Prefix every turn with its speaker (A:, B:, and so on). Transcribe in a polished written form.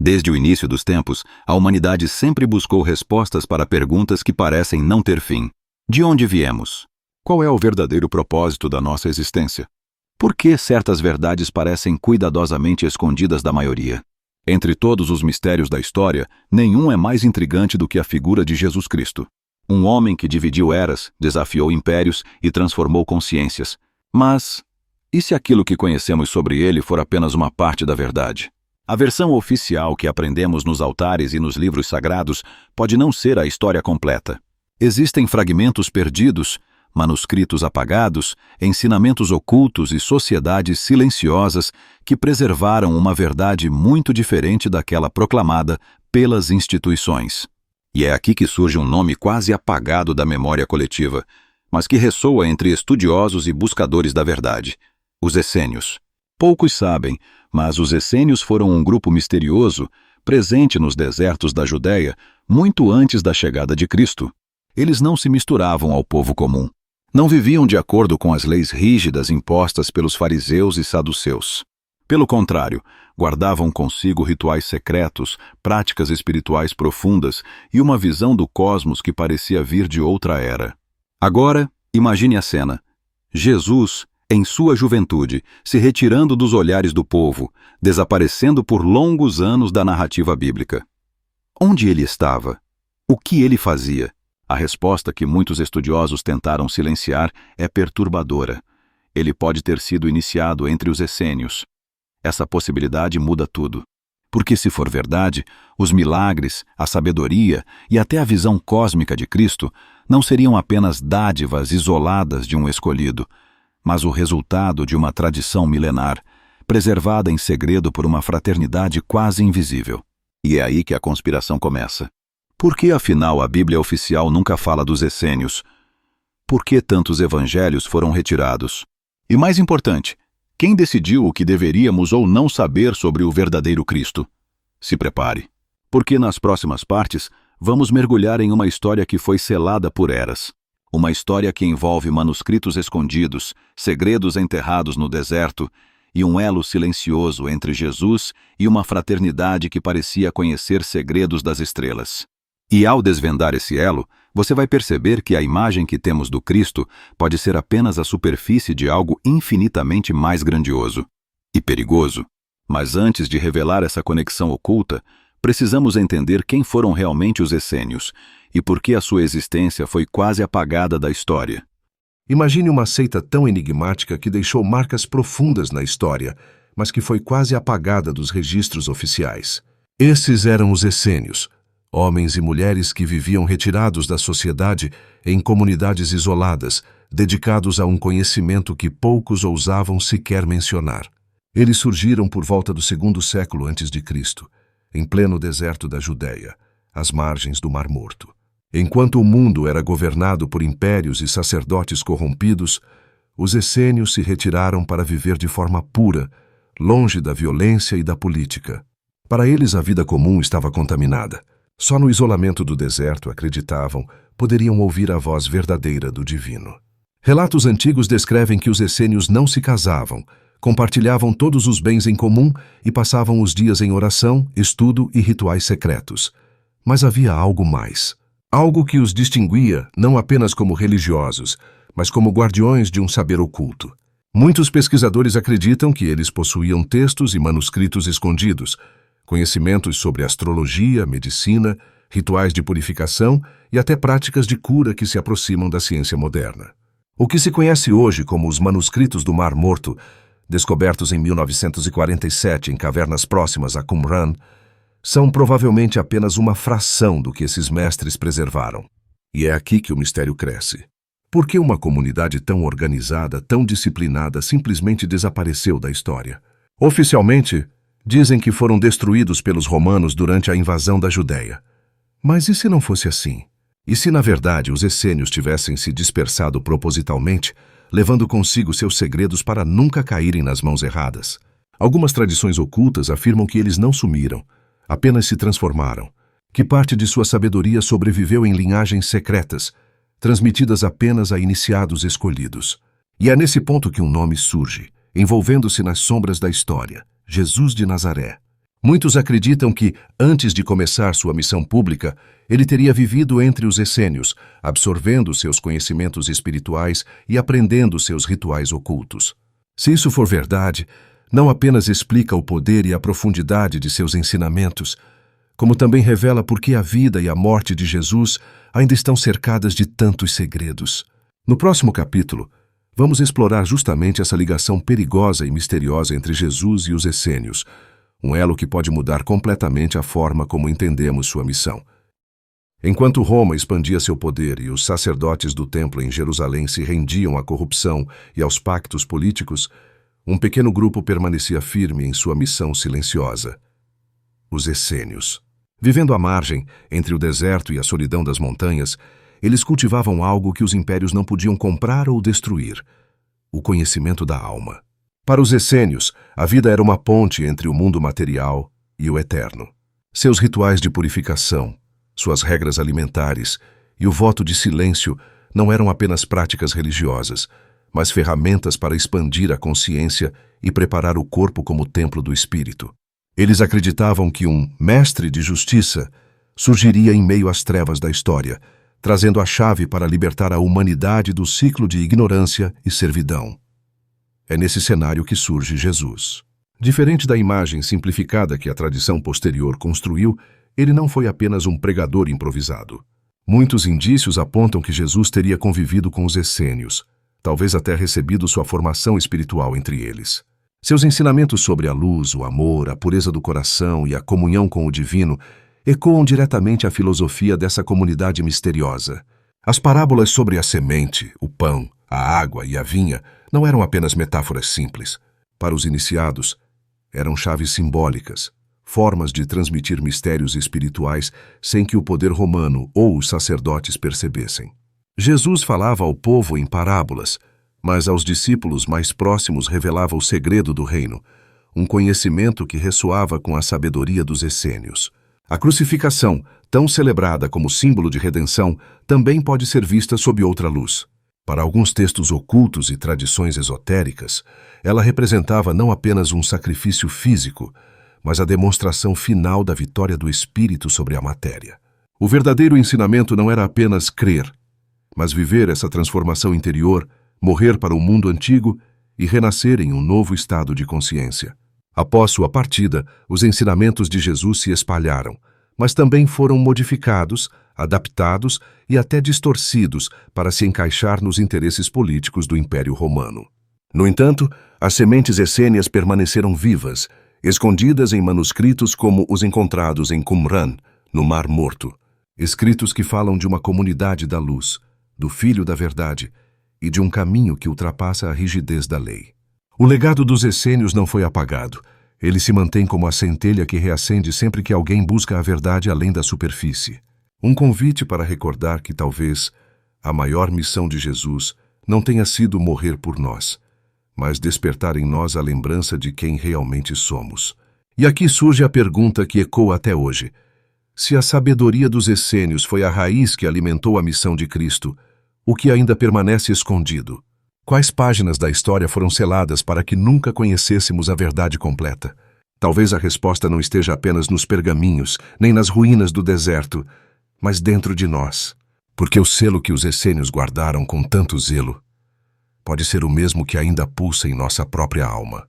A: Desde o início dos tempos, a humanidade sempre buscou respostas para perguntas que parecem não ter fim. De onde viemos? Qual é o verdadeiro propósito da nossa existência? Por que certas verdades parecem cuidadosamente escondidas da maioria? Entre todos os mistérios da história, nenhum é mais intrigante do que a figura de Jesus Cristo. Um homem que dividiu eras, desafiou impérios e transformou consciências. Mas, e se aquilo que conhecemos sobre ele for apenas uma parte da verdade? A versão oficial que aprendemos nos altares e nos livros sagrados pode não ser a história completa. Existem fragmentos perdidos, manuscritos apagados, ensinamentos ocultos e sociedades silenciosas que preservaram uma verdade muito diferente daquela proclamada pelas instituições. E é aqui que surge um nome quase apagado da memória coletiva, mas que ressoa entre estudiosos e buscadores da verdade: os essênios. Poucos sabem, mas os essênios foram um grupo misterioso, presente nos desertos da Judéia, muito antes da chegada de Cristo. Eles não se misturavam ao povo comum. Não viviam de acordo com as leis rígidas impostas pelos fariseus e saduceus. Pelo contrário, guardavam consigo rituais secretos, práticas espirituais profundas e uma visão do cosmos que parecia vir de outra era. Agora, imagine a cena. Jesus, em sua juventude, se retirando dos olhares do povo, desaparecendo por longos anos da narrativa bíblica. Onde ele estava? O que ele fazia? A resposta que muitos estudiosos tentaram silenciar é perturbadora. Ele pode ter sido iniciado entre os essênios. Essa possibilidade muda tudo. Porque, se for verdade, os milagres, a sabedoria e até a visão cósmica de Cristo não seriam apenas dádivas isoladas de um escolhido, mas o resultado de uma tradição milenar, preservada em segredo por uma fraternidade quase invisível. E é aí que a conspiração começa. Por que, afinal, a Bíblia oficial nunca fala dos essênios? Por que tantos evangelhos foram retirados? E mais importante, quem decidiu o que deveríamos ou não saber sobre o verdadeiro Cristo? Se prepare, porque nas próximas partes vamos mergulhar em uma história que foi selada por eras. Uma história que envolve manuscritos escondidos, segredos enterrados no deserto e um elo silencioso entre Jesus e uma fraternidade que parecia conhecer segredos das estrelas. E ao desvendar esse elo, você vai perceber que a imagem que temos do Cristo pode ser apenas a superfície de algo infinitamente mais grandioso e perigoso. Mas antes de revelar essa conexão oculta, precisamos entender quem foram realmente os essênios e por que a sua existência foi quase apagada da história.
B: Imagine uma seita tão enigmática que deixou marcas profundas na história, mas que foi quase apagada dos registros oficiais. Esses eram os essênios, homens e mulheres que viviam retirados da sociedade em comunidades isoladas, dedicados a um conhecimento que poucos ousavam sequer mencionar. Eles surgiram por volta do 2º século a.C., em pleno deserto da Judéia, às margens do Mar Morto. Enquanto o mundo era governado por impérios e sacerdotes corrompidos, os essênios se retiraram para viver de forma pura, longe da violência e da política. Para eles, a vida comum estava contaminada. Só no isolamento do deserto, acreditavam, poderiam ouvir a voz verdadeira do divino. Relatos antigos descrevem que os essênios não se casavam, compartilhavam todos os bens em comum e passavam os dias em oração, estudo e rituais secretos. Mas havia algo mais. Algo que os distinguia não apenas como religiosos, mas como guardiões de um saber oculto. Muitos pesquisadores acreditam que eles possuíam textos e manuscritos escondidos, conhecimentos sobre astrologia, medicina, rituais de purificação e até práticas de cura que se aproximam da ciência moderna. O que se conhece hoje como os manuscritos do Mar Morto, descobertos em 1947 em cavernas próximas a Qumran, são provavelmente apenas uma fração do que esses mestres preservaram. E é aqui que o mistério cresce. Por que uma comunidade tão organizada, tão disciplinada, simplesmente desapareceu da história? Oficialmente, dizem que foram destruídos pelos romanos durante a invasão da Judéia. Mas e se não fosse assim? E se, na verdade, os essênios tivessem se dispersado propositalmente, levando consigo seus segredos para nunca caírem nas mãos erradas? Algumas tradições ocultas afirmam que eles não sumiram, apenas se transformaram, que parte de sua sabedoria sobreviveu em linhagens secretas, transmitidas apenas a iniciados escolhidos. E é nesse ponto que um nome surge, envolvendo-se nas sombras da história: Jesus de Nazaré. Muitos acreditam que, antes de começar sua missão pública, ele teria vivido entre os essênios, absorvendo seus conhecimentos espirituais e aprendendo seus rituais ocultos. Se isso for verdade, não apenas explica o poder e a profundidade de seus ensinamentos, como também revela por que a vida e a morte de Jesus ainda estão cercadas de tantos segredos. No próximo capítulo, vamos explorar justamente essa ligação perigosa e misteriosa entre Jesus e os essênios, um elo que pode mudar completamente a forma como entendemos sua missão. Enquanto Roma expandia seu poder e os sacerdotes do templo em Jerusalém se rendiam à corrupção e aos pactos políticos, um pequeno grupo permanecia firme em sua missão silenciosa: os essênios. Vivendo à margem, entre o deserto e a solidão das montanhas, eles cultivavam algo que os impérios não podiam comprar ou destruir: o conhecimento da alma. Para os essênios, a vida era uma ponte entre o mundo material e o eterno. Seus rituais de purificação, suas regras alimentares e o voto de silêncio não eram apenas práticas religiosas, mas ferramentas para expandir a consciência e preparar o corpo como templo do espírito. Eles acreditavam que um mestre de justiça surgiria em meio às trevas da história, trazendo a chave para libertar a humanidade do ciclo de ignorância e servidão. É nesse cenário que surge Jesus. Diferente da imagem simplificada que a tradição posterior construiu, ele não foi apenas um pregador improvisado. Muitos indícios apontam que Jesus teria convivido com os essênios, talvez até recebido sua formação espiritual entre eles. Seus ensinamentos sobre a luz, o amor, a pureza do coração e a comunhão com o divino ecoam diretamente a filosofia dessa comunidade misteriosa. As parábolas sobre a semente, o pão, a água e a vinha não eram apenas metáforas simples. Para os iniciados, eram chaves simbólicas, formas de transmitir mistérios espirituais sem que o poder romano ou os sacerdotes percebessem. Jesus falava ao povo em parábolas, mas aos discípulos mais próximos revelava o segredo do reino, um conhecimento que ressoava com a sabedoria dos essênios. A crucificação, tão celebrada como símbolo de redenção, também pode ser vista sob outra luz. Para alguns textos ocultos e tradições esotéricas, ela representava não apenas um sacrifício físico, mas a demonstração final da vitória do espírito sobre a matéria. O verdadeiro ensinamento não era apenas crer, mas viver essa transformação interior, morrer para o mundo antigo e renascer em um novo estado de consciência. Após sua partida, os ensinamentos de Jesus se espalharam, mas também foram modificados, adaptados e até distorcidos para se encaixar nos interesses políticos do Império Romano. No entanto, as sementes essênias permaneceram vivas, escondidas em manuscritos como os encontrados em Qumran, no Mar Morto, escritos que falam de uma comunidade da luz, do Filho da Verdade e de um caminho que ultrapassa a rigidez da lei. O legado dos essênios não foi apagado. Ele se mantém como a centelha que reacende sempre que alguém busca a verdade além da superfície. Um convite para recordar que talvez a maior missão de Jesus não tenha sido morrer por nós, mas despertar em nós a lembrança de quem realmente somos. E aqui surge a pergunta que ecoa até hoje: se a sabedoria dos essênios foi a raiz que alimentou a missão de Cristo, o que ainda permanece escondido? Quais páginas da história foram seladas para que nunca conhecêssemos a verdade completa? Talvez a resposta não esteja apenas nos pergaminhos, nem nas ruínas do deserto, mas dentro de nós. Porque o selo que os essênios guardaram com tanto zelo pode ser o mesmo que ainda pulsa em nossa própria alma.